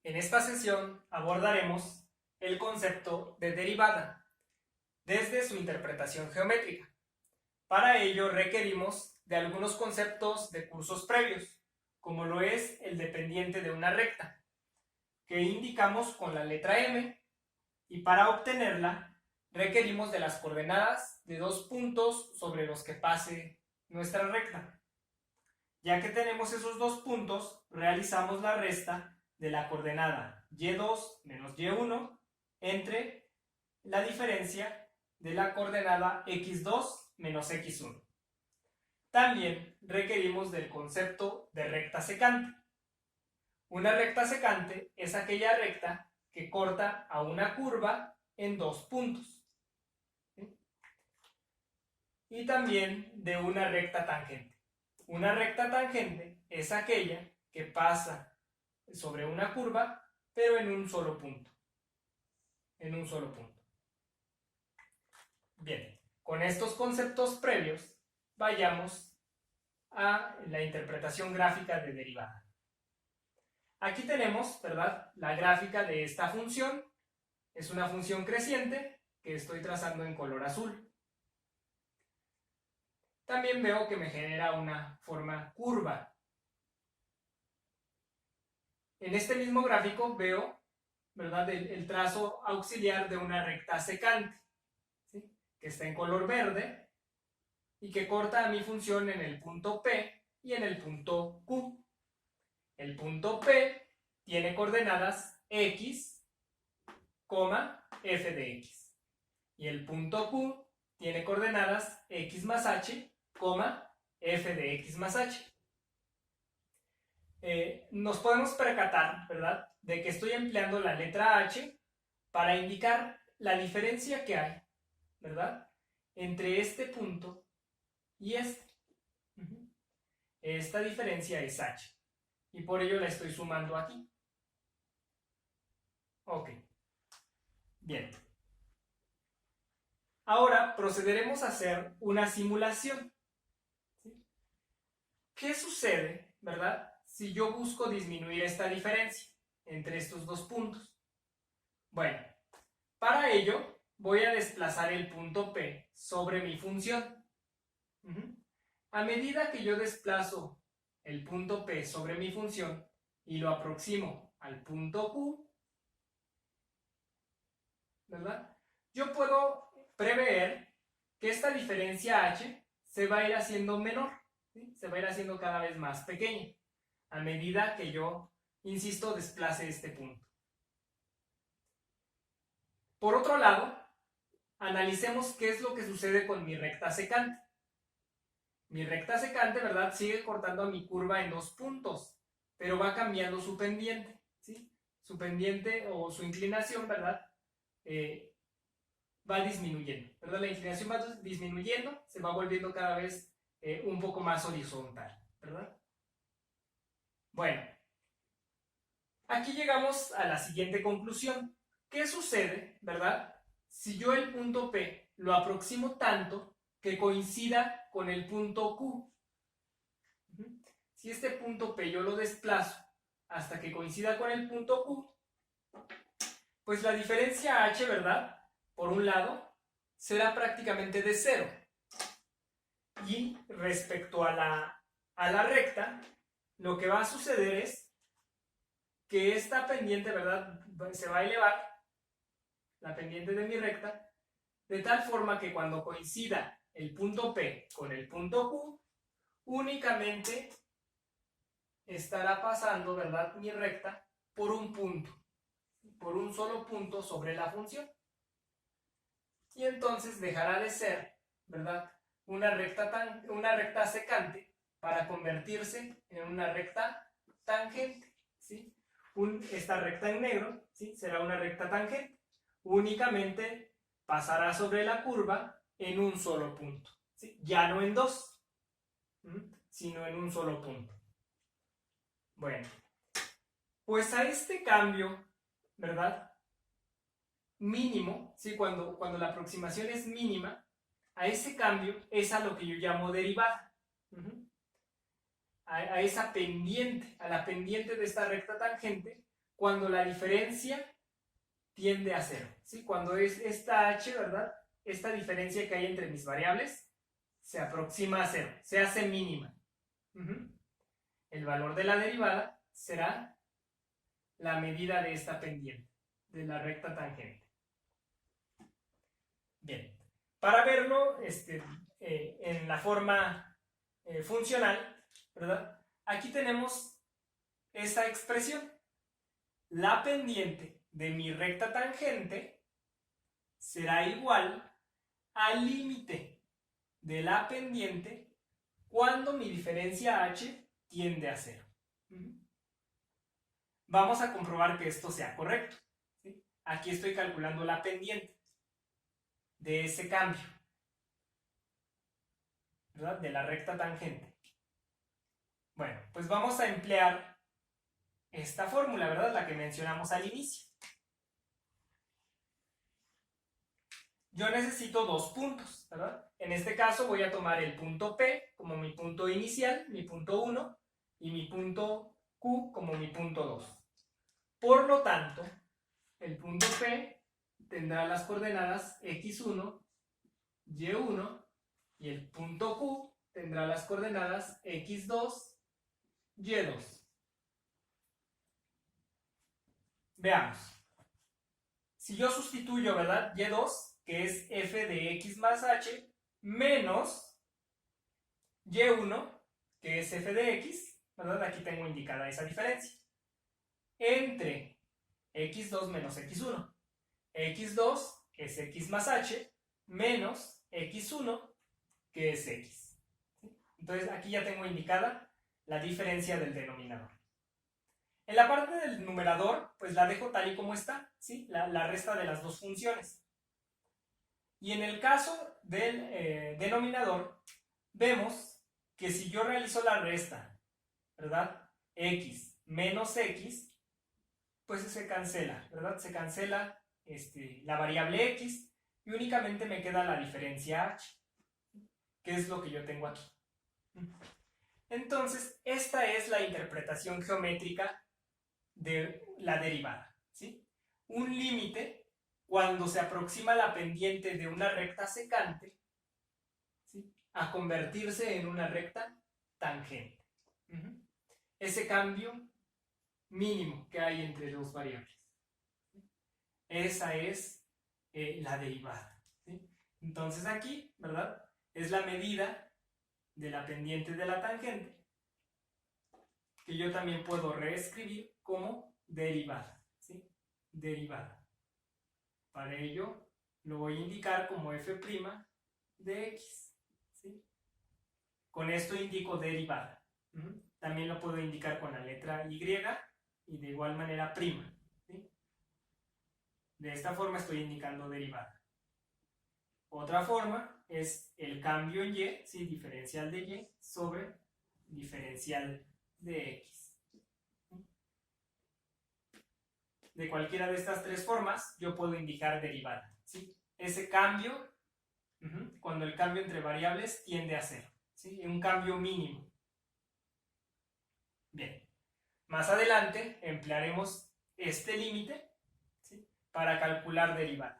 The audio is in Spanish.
En esta sesión abordaremos el concepto de derivada desde su interpretación geométrica. Para ello requerimos de algunos conceptos de cursos previos, como lo es el dependiente de una recta, que indicamos con la letra M, y para obtenerla requerimos de las coordenadas de dos puntos sobre los que pase nuestra recta. Ya que tenemos esos dos puntos, realizamos la resta de la coordenada y2 menos y1 entre la diferencia de la coordenada x2 menos x1. También requerimos del concepto de recta secante. Una recta secante es aquella recta que corta a una curva en dos puntos. Y también de una recta tangente. Una recta tangente es aquella que pasa sobre una curva, pero en un solo punto. Bien, con estos conceptos previos, vayamos a la interpretación gráfica de derivada. Aquí tenemos, ¿verdad?, la gráfica de esta función. Es una función creciente que estoy trazando en color azul. También veo que me genera una forma curva. En este mismo gráfico veo, ¿verdad?, el trazo auxiliar de una recta secante, ¿sí?, que está en color verde y que corta a mi función en el punto P y en el punto Q. El punto P tiene coordenadas x, f de x. Y el punto Q tiene coordenadas x más h, f de x más h. Nos podemos percatar, ¿verdad?, de que estoy empleando la letra h para indicar la diferencia que hay, ¿verdad?, entre este punto y este. Esta diferencia es h y por ello la estoy sumando aquí. Ok. Bien. Ahora procederemos a hacer una simulación. ¿Sí? ¿Qué sucede, verdad, si yo busco disminuir esta diferencia entre estos dos puntos? Bueno, para ello voy a desplazar el punto P sobre mi función. A medida que yo desplazo el punto P sobre mi función y lo aproximo al punto Q, ¿verdad?, yo puedo prever que esta diferencia h se va a ir haciendo menor, ¿sí?, se va a ir haciendo cada vez más pequeña a medida que yo, insisto, desplace este punto. Por otro lado, analicemos qué es lo que sucede con mi recta secante. Mi recta secante, ¿verdad?, sigue cortando a mi curva en dos puntos, pero va cambiando su pendiente, ¿sí? Su pendiente o su inclinación, ¿verdad?, va disminuyendo, ¿verdad? La inclinación va disminuyendo, se va volviendo cada vez un poco más horizontal, ¿verdad? Bueno, aquí llegamos a la siguiente conclusión. ¿Qué sucede, verdad, si yo el punto P lo aproximo tanto que coincida con el punto Q? Si este punto P yo lo desplazo hasta que coincida con el punto Q, pues la diferencia h, ¿verdad?, por un lado, será prácticamente de 0. Y respecto a la recta, lo que va a suceder es que esta pendiente, ¿verdad?, se va a elevar, la pendiente de mi recta, de tal forma que cuando coincida el punto P con el punto Q, únicamente estará pasando, ¿verdad?, mi recta por un punto, por un solo punto sobre la función. Y entonces dejará de ser, ¿verdad?, una recta secante para convertirse en una recta tangente, ¿sí? Esta recta en negro, ¿sí?, será una recta tangente. Únicamente pasará sobre la curva en un solo punto, ¿sí?, ya no en dos, sino en un solo punto. Bueno, pues a este cambio, ¿verdad?, mínimo, ¿sí?, cuando la aproximación es mínima, a ese cambio es a lo que yo llamo derivada. A esa pendiente, a la pendiente de esta recta tangente, cuando la diferencia tiende a cero, ¿sí? Cuando es esta h, ¿verdad? Esta diferencia que hay entre mis variables se aproxima a cero, se hace mínima. El valor de la derivada será la medida de esta pendiente, de la recta tangente. Bien, para verlo en la forma funcional, ¿verdad? Aquí tenemos esta expresión. La pendiente de mi recta tangente será igual al límite de la pendiente cuando mi diferencia h tiende a cero. Vamos a comprobar que esto sea correcto, ¿sí? Aquí estoy calculando la pendiente de ese cambio, ¿verdad? De la recta tangente. Bueno, pues vamos a emplear esta fórmula, ¿verdad? La que mencionamos al inicio. Yo necesito dos puntos, ¿verdad? En este caso voy a tomar el punto P como mi punto inicial, mi punto 1, y mi punto Q como mi punto 2. Por lo tanto, el punto P tendrá las coordenadas x1, y1, y el punto Q tendrá las coordenadas x2, y2. Veamos. Si yo sustituyo, ¿verdad? Y2, que es f de x más h, menos y1, que es f de x, ¿verdad? Aquí tengo indicada esa diferencia. Entre x2 menos x1. x2, que es x más h, menos x1, que es x. Entonces aquí ya tengo indicada la diferencia del denominador. En la parte del numerador, pues la dejo tal y como está, ¿sí? La resta de las dos funciones. Y en el caso del denominador, vemos que si yo realizo la resta, ¿verdad? X menos x, pues se cancela, ¿verdad? Se cancela la variable x y únicamente me queda la diferencia h, que es lo que yo tengo aquí. Entonces, esta es la interpretación geométrica de la derivada, ¿sí? Un límite cuando se aproxima la pendiente de una recta secante, ¿sí?, a convertirse en una recta tangente. Ese cambio mínimo que hay entre dos variables. Esa es la derivada, ¿sí? Entonces aquí, ¿verdad?, es la medida de la pendiente de la tangente, que yo también puedo reescribir como derivada, ¿sí? Derivada. Para ello lo voy a indicar como f' de x, ¿sí? Con esto indico derivada. También lo puedo indicar con la letra y y de igual manera prima, ¿sí? De esta forma estoy indicando derivada. Otra forma es el cambio en y, ¿sí?, diferencial de y sobre diferencial de x. De cualquiera de estas tres formas yo puedo indicar derivada, ¿sí? Ese cambio, cuando el cambio entre variables tiende a cero, ¿sí? Un cambio mínimo. Bien, más adelante emplearemos este límite, ¿sí?, para calcular derivada.